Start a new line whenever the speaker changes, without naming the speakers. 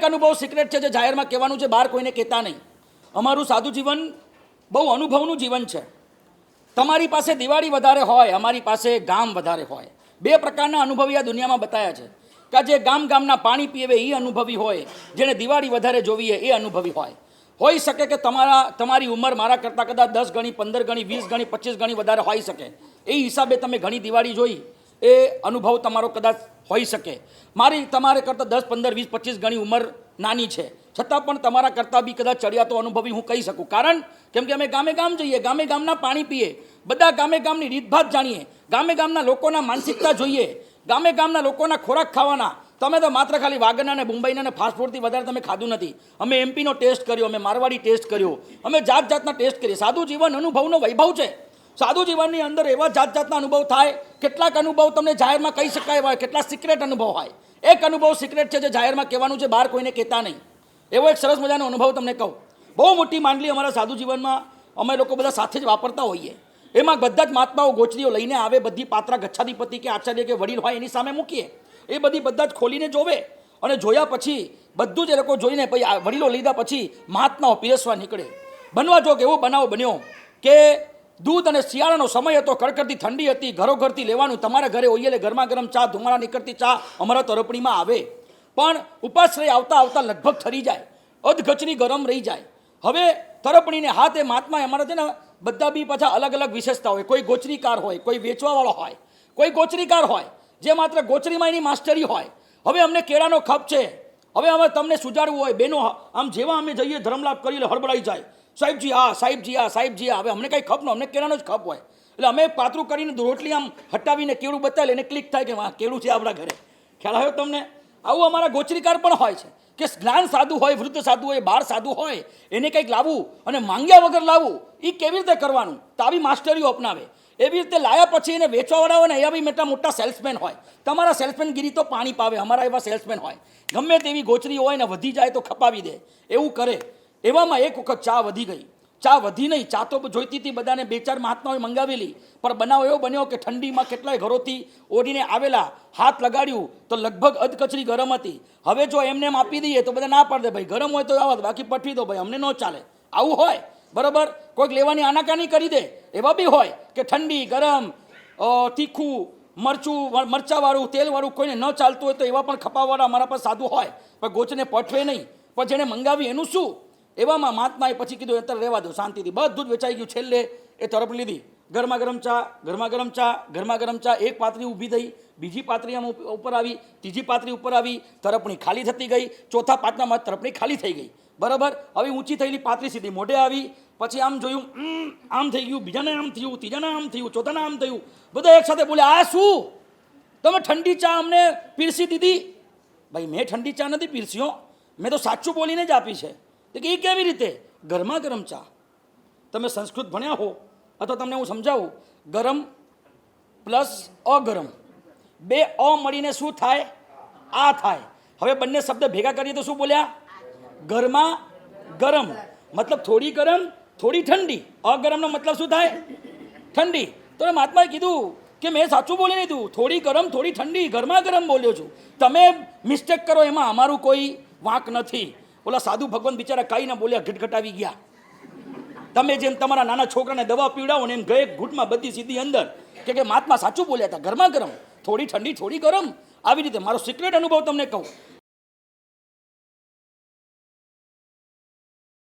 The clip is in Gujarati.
એક અનુભવ સિક્રેટ છે જે જાહેરમાં કહેવાનું છે, બહાર કોઈને કહેતા નહીં. અમારું સાદું જીવન બહુ અનુભવનું જીવન છે. તમારી પાસે દિવાળી વધારે હોય, અમારી પાસે ગામ વધારે હોય. બે પ્રકારના અનુભવી આ દુનિયામાં બતાવ્યા છે કે જે ગામના પાણી પીવે એ અનુભવી હોય, જેણે દિવાળી વધારે જોવી એ અનુભવી હોય. હોઈ શકે કે તમારી ઉંમર મારા કરતાં કદાચ 10 ગણી, 15 ગણી, 20 ગણી, 25 ગણી વધારે હોઈ શકે. એ હિસાબે તમે ઘણી દિવાળી જોઈ, એ અનુભવ તમારો કદાચ હોઈ શકે. મારી તમારે કરતાં 10, 15, 20, 25 ગણી ઉંમર નાની છે, છતાં પણ તમારા કરતાં બી કદાચ ચડિયાતો અનુભવી હું કહી શકું. કારણ કેમ કે અમે ગામ જઈએ, ગામના પાણી પીએ, બધા ગામની રીતભાત જાણીએ, ગામના લોકોના માનસિકતા જોઈએ, ગામના લોકોના ખોરાક ખાવાના. તમે તો માત્ર ખાલી વાગરના અને મુંબઈના અને ફાસ્ટફૂડથી વધારે તમે ખાધું નથી. અમે એમપીનો ટેસ્ટ કર્યો, અમે મારવાડી ટેસ્ટ કર્યો, અમે જાતના ટેસ્ટ કરીએ. સાદું જીવન અનુભવનો વૈભવ છે. સાદું જીવનની અંદર એવા જાતના અનુભવ થાય. કેટલાક અનુભવ તમને જાહેરમાં કહી શકાય હોય, કેટલા સિક્રેટ અનુભવ હોય. એક અનુભવ સિક્રેટ છે જે જાહેરમાં કહેવાનું છે, બહાર કોઈને કહેતા નહીં. એવો એક સરસ મજાનો અનુભવ તમને કહું. બહુ મોટી માંડલી અમારા સાદું જીવનમાં અમે લોકો બધા સાથે જ વાપરતા હોઈએ. એમાં બધા જ મહાત્માઓ ગોચરીઓ લઈને આવે, બધી પાત્રા ગચ્છાધિપતિ કે આચાર્ય કે વડીલ હોય એની સામે મૂકીએ. એ બધા જ ખોલીને જોવે અને જોયા પછી બધું જ એ લોકો જોઈને પછી વડીલો લીધા પછી મહાત્માઓ પીરસવા નીકળે. બનવા જો કે એવો બનાવ બન્યો કે દૂધ અને શિયાળાનો સમય હતો, કડકડતી ઠંડી હતી, ઘરોઘરથી લેવાનું. તમારા ઘરે હોઈએ એટલે ગરમા ગરમ ચા, ધુમાડા નીકળતી ચા અમારા તરફણીમાં આવે. પણ ઉપાશ્રય આવતા લગભગ ઠરી જાય, અધગચની ગરમ રહી જાય. હવે તરફણીને હાથે મહાત્મા અમારા છે ને બધા બી પાછા અલગ અલગ વિશેષતા હોય. કોઈ ગોચરીકાર હોય, કોઈ વેચવાવાળો હોય, કોઈ ગોચરીકાર હોય જે માત્ર ગોચરીમાં એની માસ્ટરી હોય. હવે અમને કેળાનો ખપ છે, હવે અમે તમને સુજાડવું હોય. બેનો આમ જેવા અમે જઈએ ધર્મલાભ કરી હળબડાઈ જાય, સાહેબજી હા, સાહેબજી હા, સાહેબજી હા. હવે અમને કંઈ ખપ ન, અમને કેળાનો જ ખપ હોય. એટલે અમે પાતળું કરીને રોટલી આમ હટાવીને કેળું બતાવે એને ક્લિક થાય કે વાહ કેળું છે આપણા ઘરે. ખ્યાલ આવ્યો તમને? આવું અમારા ગોચરીકાર પણ હોય છે કે જ્ઞાન સાધુ હોય, વૃદ્ધ સાધુ હોય, બાળ સાધુ હોય, એને કંઈક લાવવું અને માંગ્યા વગર લાવવું એ કેવી રીતે કરવાનું તો આવી માસ્ટરીઓ અપનાવે. એવી રીતે લાયા પછી એને વેચવાવાળા હોય ને એ બી મોટા સેલ્સમેન હોય. તમારા સેલ્સમેનગીરી તો પાણી પાવે, અમારા એવા સેલ્સમેન હોય. ગમે તેવી ગોચરી હોય ને વધી જાય તો ખપાવી દે, એવું કરે. એવામાં એક વખત ચા વધી ગઈ. ચા વધી નહીં, ચા તો જોઈતી હતી બધાને, 2-4 મહાત્માઓએ મંગાવેલી. પણ બનાવ એવો બન્યો કે ઠંડીમાં કેટલાય ઘરોથી ઓઢીને આવેલા, હાથ લગાડ્યું તો લગભગ અધકચરી ગરમ હતી. હવે જો એમને એમ આપી દઈએ તો બધા ના પાડે, ભાઈ ગરમ હોય તો આવત, બાકી પઠવી દો ભાઈ, અમને ન ચાલે. આવું હોય બરાબર. કોઈક લેવાની આનાકાની કરી દે, એવા બી હોય કે ઠંડી ગરમ, તીખું, મરચાવાળું, તેલવાળું કોઈને ન ચાલતું હોય તો એવા પણ ખપાવાળા અમારા પર સાધુ હોય. પણ ગોચને પઠવે નહીં. પણ જેણે મંગાવી એનું શું? એવામાં મહાત્માએ પછી કીધું અત્યારે રહેવા દો શાંતિથી, બધું જ વેચાઈ ગયું. છેલ્લે એ તરફ લીધી, ગરમા ગરમ ચા. એક પાત્રી ઊભી થઈ, બીજી પાત્રી આમ ઉપર આવી, ત્રીજી પાત્રી ઉપર આવી, તરફણી ખાલી થતી ગઈ. ચોથા પાંચમાં તરફણી ખાલી થઈ ગઈ બરાબર. હવે ઊંચી થયેલી પાત્રી સીધી મોઢે આવી. પછી આમ જોયું, આમ થઈ ગયું, બીજાને આમ થયું, ત્રીજાને આમ થયું, ચોથાને આમ થયું. બધા એક સાથે બોલ્યા આ શું? તમે ઠંડી ચા અમને પીરસી દીધી? ભાઈ મેં ઠંડી ચા નથી પીરસ્યો, મેં તો સાચું બોલીને જ આપી છે. તો કે એ કેવી રીતે? ગરમા ગરમ ચા. તમે સંસ્કૃત ભણ્યા હો અથવા તમને હું સમજાવું, ગરમ પ્લસ અગરમ, 2 અ મળીને શું થાય? આ થાય. હવે બંને શબ્દ ભેગા કરીએ તો શું બોલ્યા? ગરમા ગરમ. મતલબ થોડી ગરમ થોડી ઠંડી. અગરમનો મતલબ શું થાય? ઠંડી. તો મહાત્માએ કીધું કે મેં સાચું બોલી લીધું, થોડી ગરમ થોડી ઠંડી, ગરમા ગરમ બોલ્યો છું. તમે મિસ્ટેક કરો એમાં અમારું કોઈ વાંક નથી. ઓલા સાધુ ભગવાન બિચારા કાંઈ ના બોલ્યા, ઘટઘટાવી ગયા. તમે જેમ તમારા નાના છોકરાને દવા પીવડાવો ને એમ ગયે ઘૂંટમાં બધી સીધી અંદર કે મહાત્મા સાચું બોલ્યા હતા, ગરમા ગરમ થોડી ઠંડી થોડી ગરમ. આવી રીતે મારો સિક્રેટ અનુભવ તમને કહું.